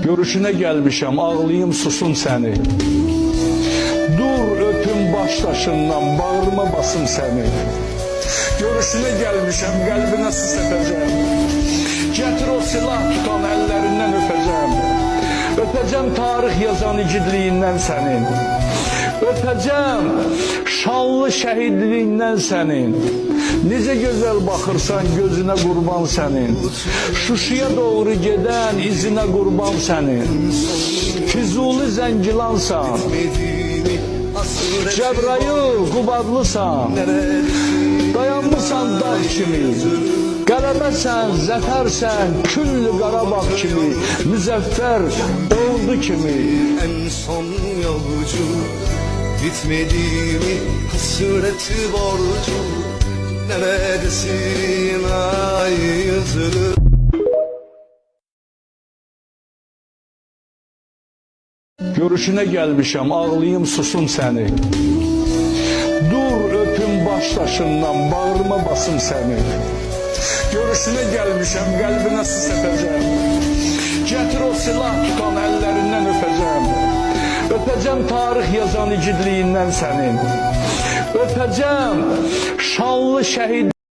Görüşüne gelmişəm, ağlayım susun səni. Dur öpüm başdaşından, bağrıma basım səni. Görüşüne gelmişəm, qəlbinə sis etəcəm. Gətir o silah tutan əllərindən öpəcəm. Öpəcəm tarix yazan igidliyindən sənin. Öpəcəm şanlı şəhidliyindən sənin. Necə gözəl baxırsan gözünə qurban sənin. Şuşuya doğru gedən izinə qurban sənin. Füzuli Zəngilansan. Cəbrayıl Qubadlısan. Dayanmışsan dağ kimi. Qələbəsən, zəfərsən, küllü Qarabağ kimi. Müzəffər ordu kimi. En son yolcu bitmedi mi hasreti borcu, neredesin ay yüzlü. Görüşüne gelmişəm, ağlayım susun səni. Dur öpüm başdaşından, bağrıma basım səni. Görüşüne gelmişəm, qəlbinə sis etəcəm. Gətir o silah tutan əllərindən öpəcəm. Öpəcəm tarix yazan igidliyindən sənin. Öpəcəm şanlı şəhid